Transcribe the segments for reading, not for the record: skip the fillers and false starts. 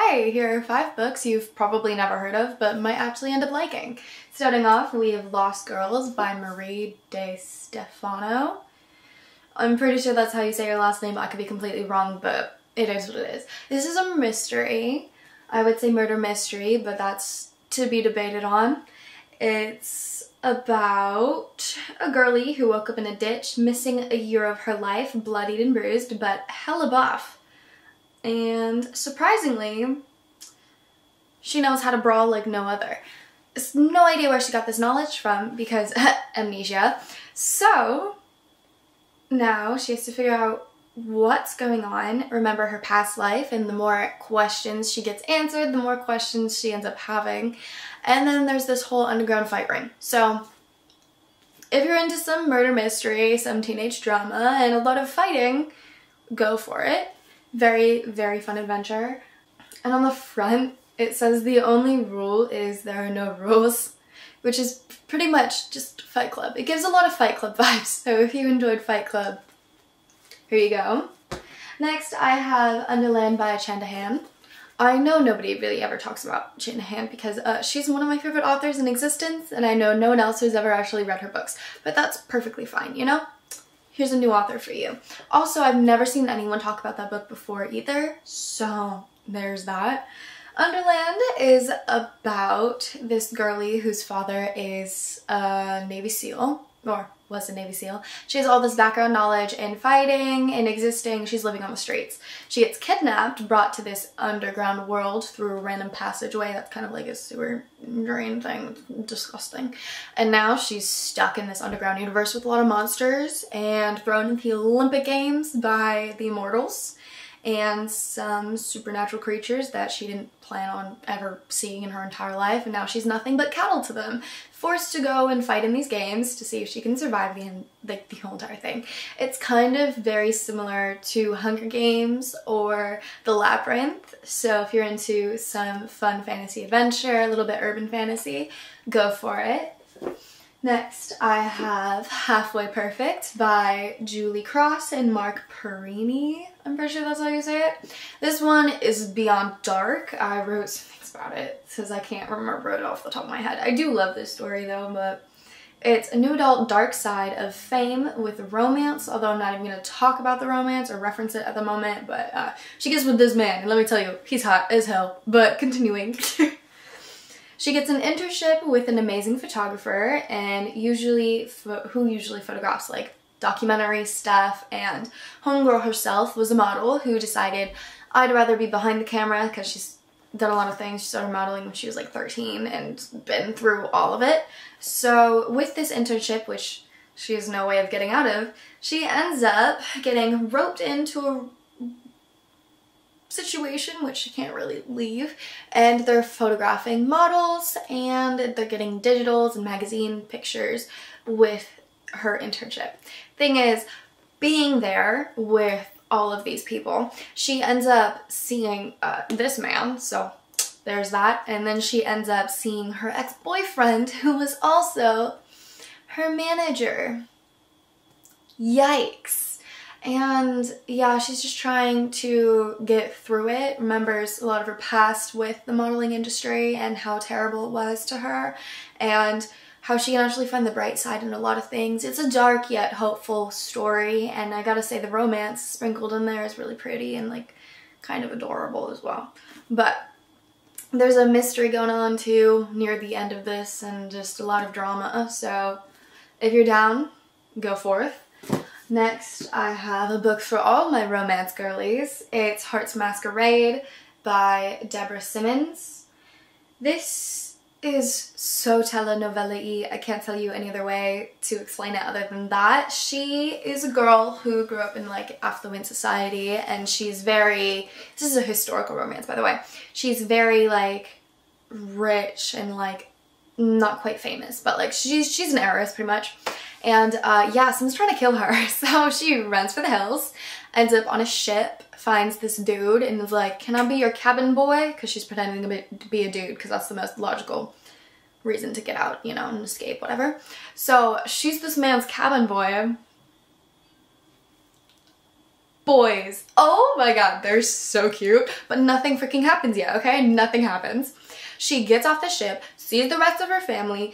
Hi, here are 5 books you've probably never heard of but might actually end up liking. Starting off, we have Lost Girls by Marie De Stefano. I'm pretty sure that's how you say your last name. I could be completely wrong, but it is what it is. This is a mystery. I would say murder mystery, but that's to be debated on. It's about a girlie who woke up in a ditch, missing a year of her life, bloodied and bruised, but hella buff. And surprisingly, she knows how to brawl like no other. No idea where she got this knowledge from because amnesia. So now she has to figure out what's going on, remember her past life, and the more questions she gets answered, the more questions she ends up having. And then there's this whole underground fight ring. So if you're into some murder mystery, some teenage drama, and a lot of fighting, go for it. Very, very fun adventure. And on the front, it says the only rule is there are no rules, which is pretty much just Fight Club. It gives a lot of Fight Club vibes, so if you enjoyed Fight Club, here you go. Next, I have Underland by Chandahan. I know nobody really ever talks about Chandahan because she's one of my favorite authors in existence, and I know no one else who's ever actually read her books, but that's perfectly fine, you know? Here's a new author for you. Also, I've never seen anyone talk about that book before either, so there's that. Underland is about this girlie whose father is a Navy SEAL, or was a Navy SEAL. She has all this background knowledge in fighting and existing. She's living on the streets. She gets kidnapped, brought to this underground world through a random passageway that's kind of like a sewer drain thing. It's disgusting. And now she's stuck in this underground universe with a lot of monsters and thrown into the Olympic Games by the Immortals and some supernatural creatures that she didn't plan on ever seeing in her entire life, and now she's nothing but cattle to them, forced to go and fight in these games to see if she can survive the whole entire thing. It's kind of very similar to Hunger Games or The Labyrinth, so if you're into some fun fantasy adventure, a little bit urban fantasy, go for it. Next, I have Halfway Perfect by Julie Cross and Mark Perini. I'm pretty sure that's how you say it. This one is beyond dark. I wrote some things about it because I can't remember it off the top of my head. I do love this story though, but it's a new adult dark side of fame with romance, although I'm not even going to talk about the romance or reference it at the moment, but she gets with this man, and let me tell you, he's hot as hell. But continuing. She gets an internship with an amazing photographer and who usually photographs like documentary stuff, and homegirl herself was a model who decided I'd rather be behind the camera because she's done a lot of things. She started modeling when she was like 13 and been through all of it. So with this internship, which she has no way of getting out of, she ends up getting roped into a situation which she can't really leave, and they're photographing models and they're getting digitals and magazine pictures with her internship. Thing is, being there with all of these people, she ends up seeing this man, so there's that, and then she ends up seeing her ex-boyfriend who was also her manager. Yikes. And yeah, she's just trying to get through it, remembers a lot of her past with the modeling industry and how terrible it was to her, and how she can actually find the bright side in a lot of things. It's a dark yet hopeful story, and I gotta say the romance sprinkled in there is really pretty and like kind of adorable as well. But there's a mystery going on too near the end of this and just a lot of drama, so if you're down, go forth. Next, I have a book for all my romance girlies. It's Heart's Masquerade by Deborah Simmons. This is so telenovela-y. I can't tell you any other way to explain it other than that. She is a girl who grew up in like affluent society, and she's very, this is a historical romance by the way, she's very like rich and like not quite famous, but like she's an heiress pretty much. And yeah, someone's trying to kill her, so she runs for the hills, ends up on a ship, finds this dude, and is like, can I be your cabin boy? Because she's pretending to be a dude, because that's the most logical reason to get out, you know, and escape, whatever. So she's this man's cabin boy, boys. Oh my god, they're so cute, but nothing freaking happens yet, okay? Nothing happens. She gets off the ship, sees the rest of her family,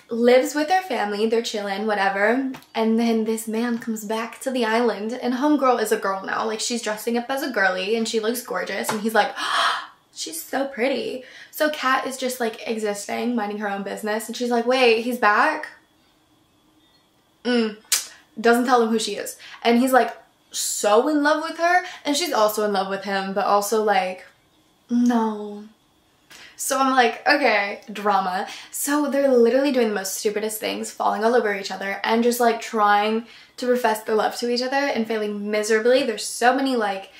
lives with her family, they're chilling, whatever, and then this man comes back to the island, and homegirl is a girl now. Like, she's dressing up as a girly, and she looks gorgeous, and he's like, oh, she's so pretty. So Kat is just like existing, minding her own business, and she's like, wait, he's back? Doesn't tell him who she is. And he's like so in love with her, and she's also in love with him, but also like, no. So I'm like, okay, drama. So they're literally doing the most stupidest things, falling all over each other, and just like trying to profess their love to each other and failing miserably. There's so many like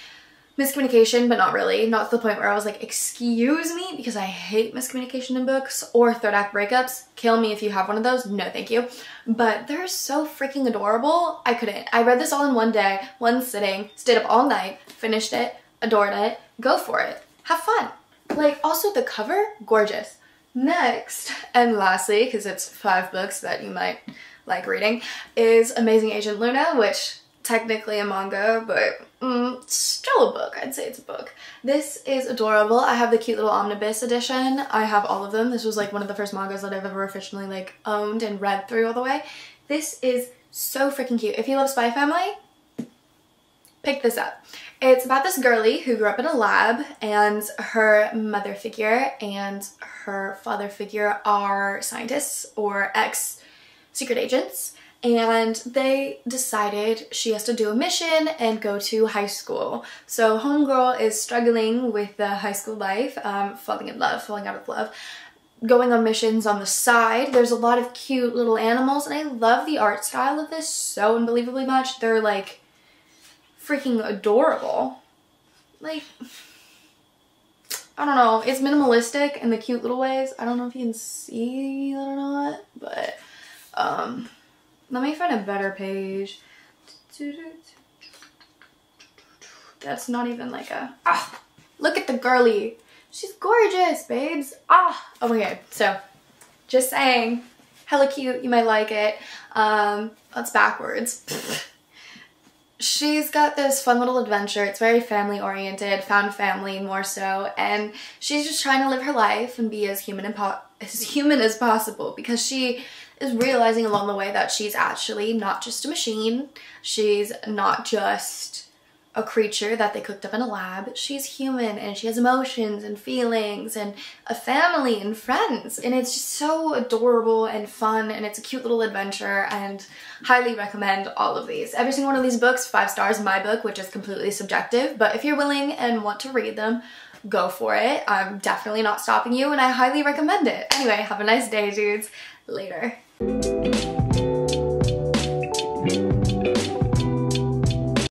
miscommunication, but not really. Not to the point where I was like, excuse me, because I hate miscommunication in books or third act breakups. Kill me if you have one of those. No, thank you. But they're so freaking adorable. I couldn't. I read this all in one day, one sitting, stayed up all night, finished it, adored it. Go for it. Have fun. Like, also the cover, gorgeous. Next, and lastly, because it's 5 books that you might like reading, is Amazing Agent Luna, which technically a manga, but still a book. I'd say it's a book. This is adorable. I have the cute little omnibus edition. I have all of them. This was like one of the first mangas that I've ever officially like owned and read through all the way. This is so freaking cute. If you love Spy Family, pick this up. It's about this girly who grew up in a lab, and her mother figure and her father figure are scientists or ex-secret agents, and they decided she has to do a mission and go to high school. So homegirl is struggling with the high school life, falling in love, falling out of love, going on missions on the side. There's a lot of cute little animals, and I love the art style of this so unbelievably much. They're like freaking adorable. Like, I don't know, it's minimalistic in the cute little ways. I don't know if you can see that or not, but let me find a better page. That's not even like a, look at the girly. She's gorgeous, babes. Okay, so just saying, hella cute, you might like it. That's backwards. She's got this fun little adventure. It's very family oriented, found family more so, and she's just trying to live her life and be as human as possible, because she is realizing along the way that she's actually not just a machine. She's not just a creature that they cooked up in a lab. She's human, and she has emotions and feelings and a family and friends, and it's just so adorable and fun, and it's a cute little adventure, and highly recommend all of these. Every single one of these books, 5 stars in my book, which is completely subjective, but if you're willing and want to read them, go for it. I'm definitely not stopping you, and I highly recommend it. Anyway, have a nice day, dudes. Later.